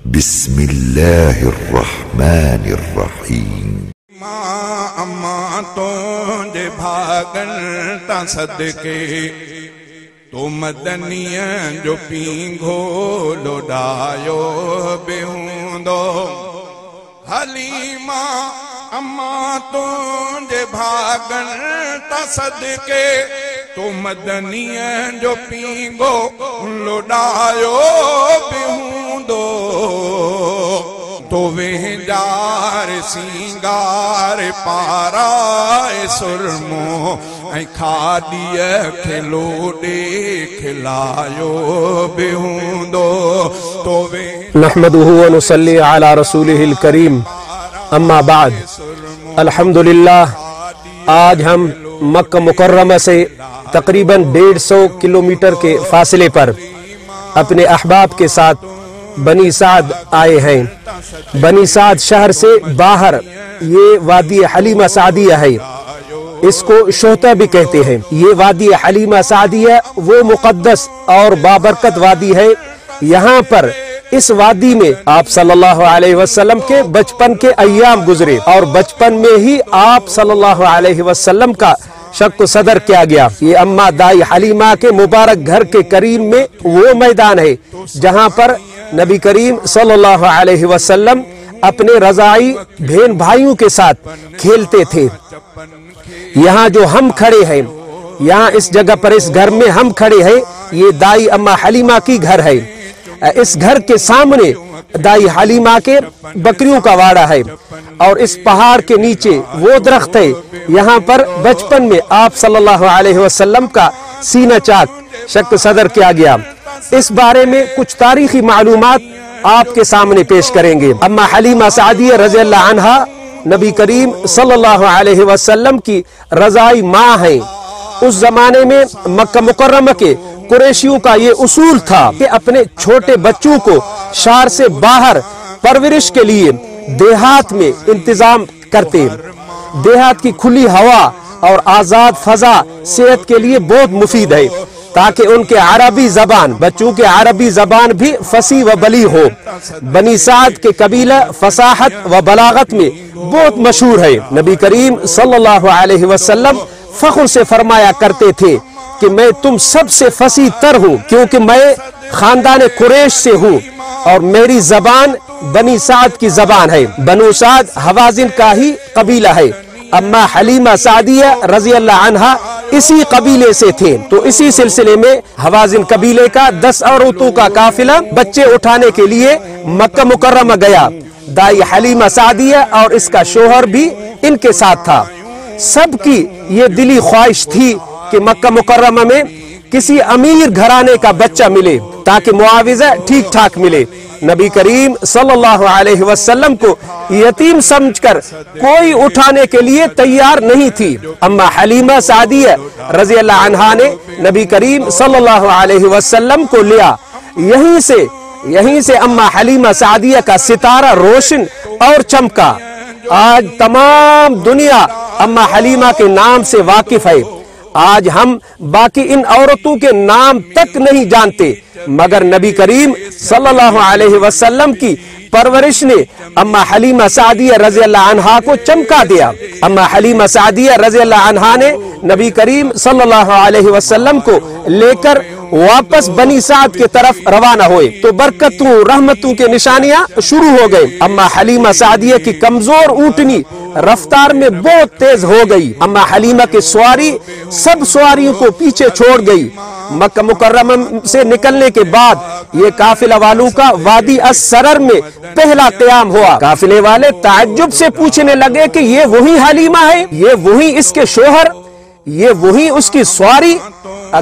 بسم اللہ الرحمن الرحیم۔ اماں تو جے بھاگن تا صدقے تو مدنیاں جو پینگھو لوڈایو بیہوندو حلیمہ اماں تو جے بھاگن تا صدقے تو مدنیاں جو پینگھو لوڈایو بیہوندو تو وہنجار سینگار پارائے سرمو اے کھاڑیے کھلوڑے کھلایو بیہوندو تو نحمده ونصلي على رسوله الكريم اما بعد الحمدللہ آج ہم مکہ مکرمہ سے تقریباً 150 کلومیٹر کے فاصلے پر اپنے احباب کے ساتھ بنی سعد آئے ہیں۔ بنی سعد شہر سے باہر یہ وادی حلیمہ سعدیہ ہے، اس کو شوہتہ بھی کہتے ہیں۔ یہ وادی حلیمہ سعدیہ وہ مقدس اور بابرکت وادی ہے۔ یہاں پر اس وادی میں آپ صلی اللہ علیہ وسلم کے بچپن کے ایام گزرے اور بچپن میں ہی آپ صلی اللہ علیہ وسلم کا شق و صدر کیا گیا۔ یہ اماں دائی حلیمہ کے مبارک گھر کے قریب میں وہ میدان ہے جہاں پر نبی کریم صلی اللہ علیہ وسلم اپنے رضاعی بہن بھائیوں کے ساتھ کھیلتے تھے۔ یہاں جو ہم کھڑے ہیں، یہاں اس جگہ پر اس گھر میں ہم کھڑے ہیں، یہ دائی اماں حلیمہ کی گھر ہے۔ اس گھر کے سامنے دائی حلیمہ کے بکریوں کا واڑا ہے اور اس پہاڑ کے نیچے وہ درخت ہے، یہاں پر بچپن میں آپ صلی اللہ علیہ وسلم کا سینہ چاک شق صدر کیا گیا۔ اس بارے میں کچھ تاریخی معلومات آپ کے سامنے پیش کریں گے۔ اماں حلیمہ سعدیہ رضی اللہ عنہا نبی کریم صلی اللہ علیہ وسلم کی رضائی ماں ہیں۔ اس زمانے میں مکہ مکرمہ کے قریشیوں کا یہ اصول تھا کہ اپنے چھوٹے بچوں کو شہر سے باہر پرورش کے لیے دیہات میں انتظام کرتے۔ دیہات کی کھلی ہوا اور آزاد فضا صحت کے لیے بہت مفید ہے تاکہ ان کے عربی زبان بچوں کے عربی زبان بھی فصیح و بلیغ ہو۔ بنی سعد کے قبیلہ فصاحت و بلاغت میں بہت مشہور ہے۔ نبی کریم صلی اللہ علیہ وسلم فخر سے فرمایا کرتے تھے کہ میں تم سب سے فصیح تر ہوں کیونکہ میں خاندان قریش سے ہوں اور میری زبان بنی سعد کی زبان ہے۔ بنو سعد حوازن کا ہی قبیلہ ہے۔ اماں حلیمہ سعدیہ رضی اللہ عنہا اسی قبیلے سے تھے، تو اسی سلسلے میں حوازن قبیلے کا 10 عورتوں کا قافلہ بچے اٹھانے کے لیے مکہ مکرمہ گیا۔ دائی حلیمہ سعدیہ اور اس کا شوہر بھی ان کے ساتھ تھا۔ سب کی یہ دلی خواہش تھی کہ مکہ مکرمہ میں کسی امیر گھرانے کا بچہ ملے تاکہ معاوضہ ٹھیک ٹھاک ملے۔ نبی کریم صلی اللہ علیہ وسلم کو یتیم سمجھ کر کوئی اٹھانے کے لیے تیار نہیں تھی۔ اماں حلیمہ سعدیہ رضی اللہ عنہا نے نبی کریم صلی اللہ علیہ وسلم کو لیا۔ یہیں سے اماں حلیمہ سعدیہ کا ستارہ روشن اور چمکا۔ آج تمام دنیا اماں حلیمہ کے نام سے واقف ہے۔ آج ہم باقی ان عورتوں کے نام تک نہیں جانتے، مگر نبی کریم صلی اللہ علیہ وسلم کی پرورش نے اماں حلیمہ سعدیہ رضی اللہ عنہا کو چمکا دیا۔ اماں حلیمہ سعدیہ رضی اللہ عنہا نے نبی کریم صلی اللہ علیہ وسلم کو لے کر واپس بنی سعد کی طرف روانہ ہوئے تو برکتوں رحمتوں کے نشانیاں شروع ہو گئی۔ اماں حلیمہ سعدیہ کی کمزور اونٹنی رفتار میں بہت تیز ہو گئی۔ اماں حلیمہ کی سواری سب سواریوں کو پیچھے چھوڑ گئی۔ مکہ مکرمہ سے نکلنے کے بعد یہ قافلہ والوں کا وادی السرر میں پہلا قیام ہوا۔ قافلے والے تعجب سے پوچھنے لگے کہ یہ وہی حلیمہ ہے، یہ وہی اس کے شوہر، یہ وہی اس کی سواری۔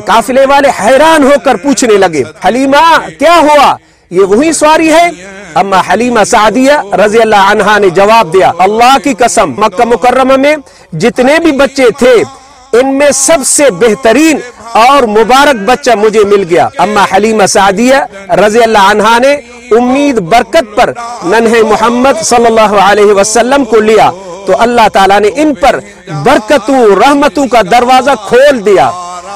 قافلے والے حیران ہو کر پوچھنے لگے حلیمہ کیا ہوا، یہ وہی سواری ہے؟ اماں حلیمہ سعدیہ رضی اللہ عنہا نے جواب دیا، اللہ کی قسم مکہ مکرمہ میں جتنے بھی بچے تھے ان میں سب سے بہترین اور مبارک بچہ مجھے مل گیا۔ اماں حلیمہ سعدیہ رضی اللہ عنہا نے امید برکت پر ننھے محمد صلی اللہ علیہ وسلم کو لیا تو اللہ تعالیٰ نے ان پر برکتوں رحمتوں کا دروازہ کھول دیا۔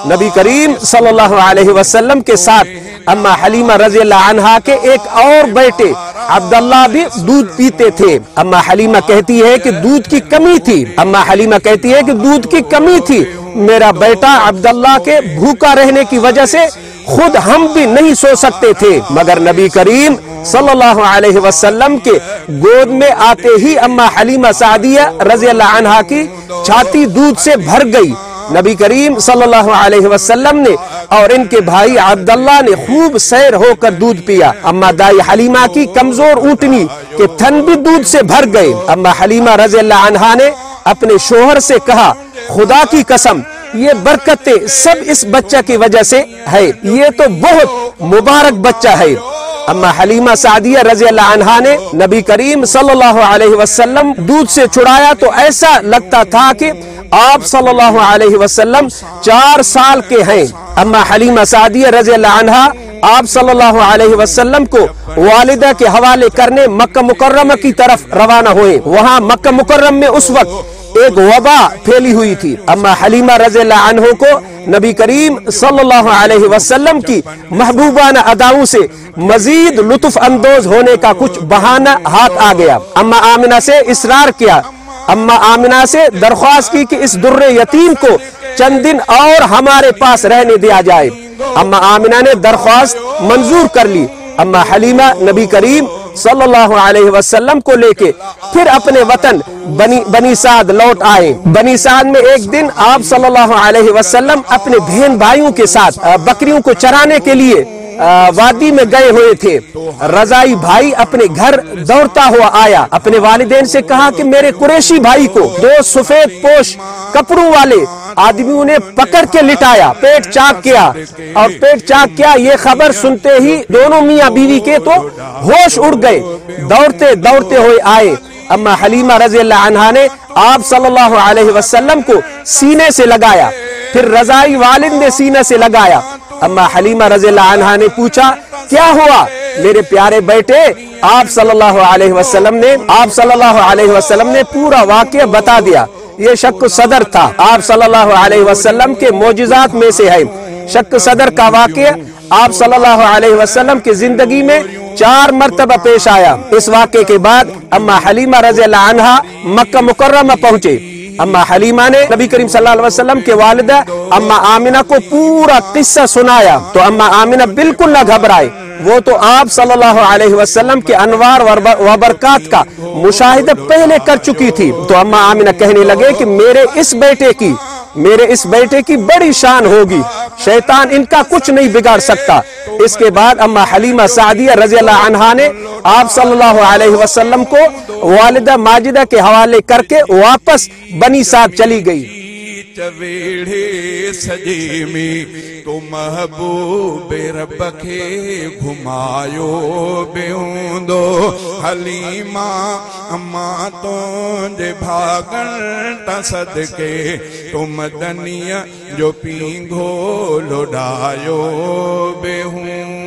نبی کریم صلی اللہ علیہ وسلم کے ساتھ اما حلیمہ رضی اللہ عنہا کے ایک اور بیٹے عبداللہ بھی دودھ پیتے تھے. اما حلیمہ کہتی ہے کہ دودھ کی کمی تھی. اما حلیمہ کہتی ہے کہ دودھ کی کمی تھی. میرا بیٹا عبداللہ کے بھوکا رہنے کی وجہ سے خود ہم بھی نہیں سو سکتے تھے، مگر نبی کریم صلی اللہ علیہ وسلم کے گود میں آتے ہی اما حلیمہ سعدیہ رضی اللہ عنہا کی چھاتی دودھ سے بھر گئی. نبی کریم صلی اللہ علیہ وسلم نے اور ان کے بھائی عبداللہ نے خوب سیر ہو کر دودھ پیا. اما دائی حلیمہ کی کمزور اونٹنی کے تھن بھی دودھ سے بھر گئے. اما حلیمہ رضی اللہ عنہا نے اپنے شوہر سے کہا، خدا کی قسم یہ برکتیں سب اس بچہ کی وجہ سے ہے، یہ تو بہت مبارک بچہ ہے. اما حلیمہ سعدیہ رضی اللہ عنہا نے نبی کریم صلی اللہ علیہ وسلم دودھ سے چھڑایا تو ایسا لگتا تھا کہ آپ صلی اللہ علیہ وسلم 4 سال کے ہیں. اما حلیمہ سعدیہ رضی اللہ عنہا آپ صلی اللہ علیہ وسلم کو والدہ کے حوالے کرنے مکہ مکرمہ کی طرف روانہ ہوئے. وہاں مکہ مکرم میں اس وقت ایک وبا پھیلی ہوئی تھی. اما حلیمہ رضی اللہ عنہ کو نبی کریم صلی اللہ علیہ وسلم کی محبوبانہ اداؤں سے مزید لطف اندوز ہونے کا کچھ بہانہ ہاتھ آ گیا. اما آمنہ سے اصرار کیا، اما آمنہ سے درخواست کی کہ اس در یتیم کو چند دن اور ہمارے پاس رہنے دیا جائے. اما آمنہ نے درخواست منظور کر لی. اما حلیمہ نبی کریم صلی اللہ علیہ وسلم کو لے کے پھر اپنے وطن بنی سعد لوٹ آئے. بنی سعد میں ایک دن آپ صلی اللہ علیہ وسلم اپنے بہن بھائیوں کے ساتھ بکریوں کو چرانے کے لیے وادی میں گئے ہوئے تھے. رضائی بھائی اپنے گھر دوڑتا ہوا آیا، اپنے والدین سے کہا کہ میرے قریشی بھائی کو 2 سفید پوش کپڑوں والے آدمیوں نے پکڑ کے لٹایا، پیٹ چاک کیا. یہ خبر سنتے ہی دونوں میاں بیوی کے تو ہوش اڑ گئے، دوڑتے ہوئے آئے. اما حلیمہ رضی اللہ عنہا نے آپ صلی اللہ علیہ وسلم کو سینے سے لگایا، پھر رضائی والد نے سینے سے لگایا. اما حلیمہ رضی اللہ عنہا نے پوچھا، کیا ہوا میرے پیارے بیٹے؟ آپ صلی اللہ علیہ وسلم نے پورا واقعہ بتا دیا. یہ شق صدر تھا، آپ صلی اللہ علیہ وسلم کے معجزات میں سے ہے. شق صدر کا واقعہ آپ صلی اللہ علیہ وسلم کی زندگی میں 4 مرتبہ پیش آیا. اس واقعے کے بعد اما حلیمہ رضی اللہ عنہا مکہ مکرمہ پہنچے. اما حلیمہ نے نبی کریم صلی اللہ علیہ وسلم کے والدہ اما آمنہ کو پورا قصہ سنایا تو اما آمنہ بالکل نہ گھبرائے. وہ تو آپ صلی اللہ علیہ وسلم کے انوار و برکات کا مشاہدہ پہلے کر چکی تھی. تو اما آمنہ کہنے لگے کہ میرے اس بیٹے کی بڑی شان ہوگی، شیطان ان کا کچھ نہیں بگاڑ سکتا. اس کے بعد اما حلیمہ سعدیہ رضی اللہ عنہا نے آپ صلی اللہ علیہ وسلم کو والدہ ماجدہ کے حوالے کر کے واپس بنی سعد چلی گئی. چویڑے سجے میں تو محبوب رب کے گھمایو بیوندو حلیمہ اما تونجے بھاگن تا صدقے تو مدنیہ جو پینگھو لڑایو بیوندو.